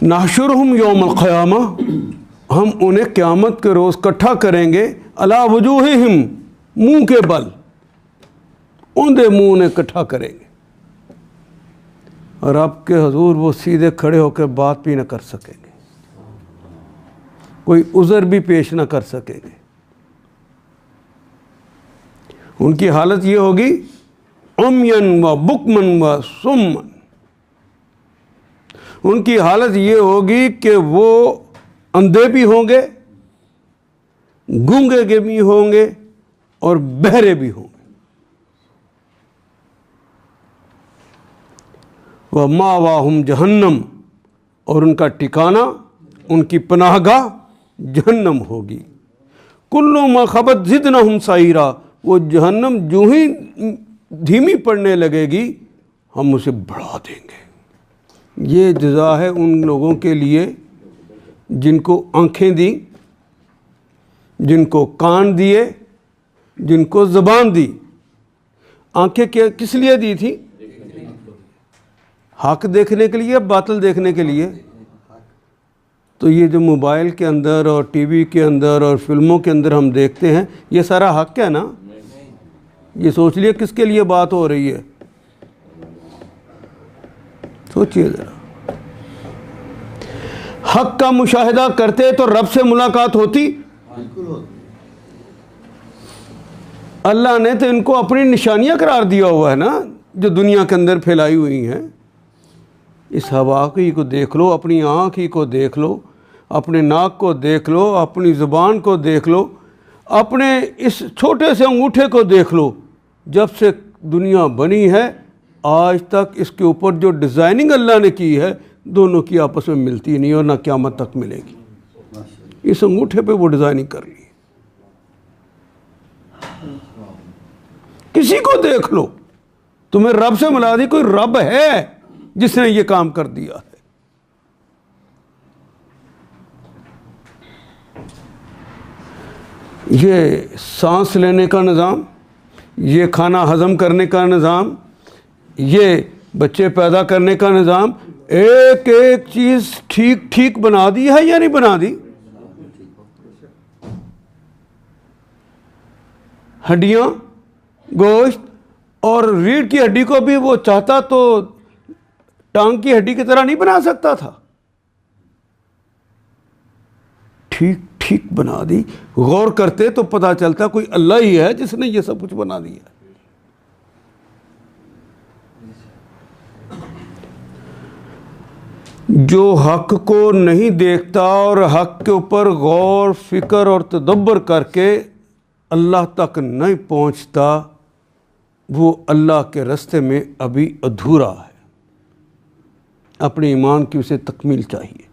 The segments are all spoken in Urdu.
نحشرہم یوم القیامہ، ہم انہیں قیامت کے روز اکٹھا کریں گے، علی وجوہہم، منہ کے بل، اوندے منہ انہیں اکٹھا کریں گے، اور رب کے حضور وہ سیدھے کھڑے ہو کے بات بھی نہ کر سکیں گے، کوئی عذر بھی پیش نہ کر سکیں گے۔ ان کی حالت یہ ہوگی عمین و بکمن و سمن، ان کی حالت یہ ہوگی کہ وہ اندھے بھی ہوں گے، گونگے کے بھی ہوں گے، اور بہرے بھی ہوں گے۔ وَمَأْوَاهُمْ جہنم، اور ان کا ٹھکانہ، ان کی پناہ گاہ جہنم ہوگی۔ کُلُّ مَا خَبَتْ زِدْنَهُمْ سَعِيرًا، وہ جہنم جو ہی دھیمی پڑنے لگے گی ہم اسے بڑھا دیں گے۔ یہ جزا ہے ان لوگوں کے لیے جن کو آنکھیں دی، جن کو کان دیے، جن کو زبان دی۔ آنکھیں کس لیے دی تھی؟ حق دیکھنے کے لیے، باطل دیکھنے کے لیے؟ تو یہ جو موبائل کے اندر اور ٹی وی کے اندر اور فلموں کے اندر ہم دیکھتے ہیں، یہ سارا حق ہے نا؟ یہ سوچ لیے کس کے لیے بات ہو رہی ہے، سوچئے ذرا۔ حق کا مشاہدہ کرتے تو رب سے ملاقات ہوتی؟ اللہ نے تو ان کو اپنی نشانیاں قرار دیا ہوا ہے نا، جو دنیا کے اندر پھیلائی ہوئی ہیں۔ اس ہوا کی کو دیکھ لو، اپنی آنکھ ہی کو دیکھ لو، اپنے ناک کو دیکھ لو، اپنی زبان کو دیکھ لو، اپنے اس چھوٹے سے انگوٹھے کو دیکھ لو۔ جب سے دنیا بنی ہے آج تک اس کے اوپر جو ڈیزائننگ اللہ نے کی ہے دونوں کی آپس میں ملتی نہیں، اور نہ قیامت تک ملے گی۔ اس انگوٹھے پہ وہ ڈیزائننگ کر لی ہے۔ کسی کو دیکھ لو، تمہیں رب سے ملا دی، کوئی رب ہے جس نے یہ کام کر دیا ہے۔ یہ سانس لینے کا نظام، یہ کھانا ہضم کرنے کا نظام، یہ بچے پیدا کرنے کا نظام، ایک ایک چیز ٹھیک ٹھیک بنا دی ہے یا نہیں بنا دی؟ ہڈیاں، گوشت، اور ریڑھ کی ہڈی کو بھی وہ چاہتا تو ٹانگ کی ہڈی کی طرح نہیں بنا سکتا تھا، ٹھیک ٹھیک بنا دی۔ غور کرتے تو پتہ چلتا کوئی اللہ ہی ہے جس نے یہ سب کچھ بنا دیا۔ جو حق کو نہیں دیکھتا اور حق کے اوپر غور فکر اور تدبر کر کے اللہ تک نہیں پہنچتا، وہ اللہ کے راستے میں ابھی ادھورا ہے، اپنے ایمان کی اسے تکمیل چاہیے۔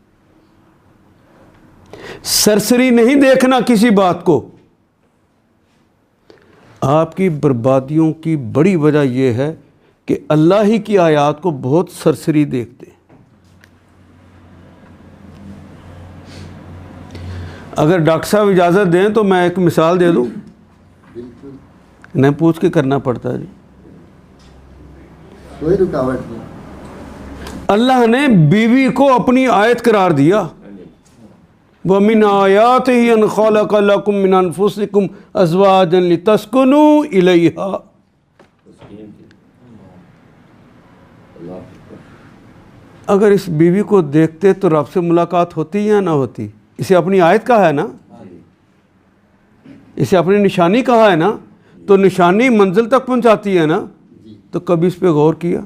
سرسری نہیں دیکھنا کسی بات کو۔ آپ کی بربادیوں کی بڑی وجہ یہ ہے کہ اللہ ہی کی آیات کو بہت سرسری دیکھتے ہیں۔ اگر ڈاکٹر صاحب اجازت دیں تو میں ایک مثال دے دوں، نہیں پوچھ کے کرنا پڑتا ہے جی۔ کوئی رکاوٹ نہیں۔ اللہ نے بیوی کو اپنی آیت قرار دیا، وَمِنْ آيَاتِهِ أَنْ خَلَقَ لَكُم مِّنْ أَنفُسِكُمْ أَزْوَاجًا لِتَسْكُنُوا إِلَيْهَا۔ اگر اس بیوی کو دیکھتے تو رب سے ملاقات ہوتی یا نہ ہوتی؟ اسے اپنی آیت کہا ہے نا، اسے اپنی نشانی کہا ہے نا، تو نشانی منزل تک پہنچاتی ہے نا، تو کبھی اس پہ غور کیا؟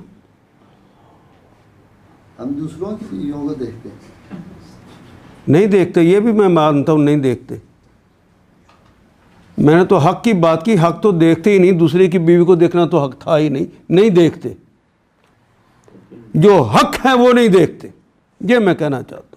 ہم دوسروں کی بیویوں کو دیکھتے ہیں، نہیں دیکھتے، یہ بھی میں مانتا ہوں نہیں دیکھتے۔ میں نے تو حق کی بات کی، حق تو دیکھتے ہی نہیں، دوسرے کی بیوی کو دیکھنا تو حق تھا ہی نہیں، نہیں دیکھتے۔ جو حق ہے وہ نہیں دیکھتے، یہ میں کہنا چاہتا ہوں۔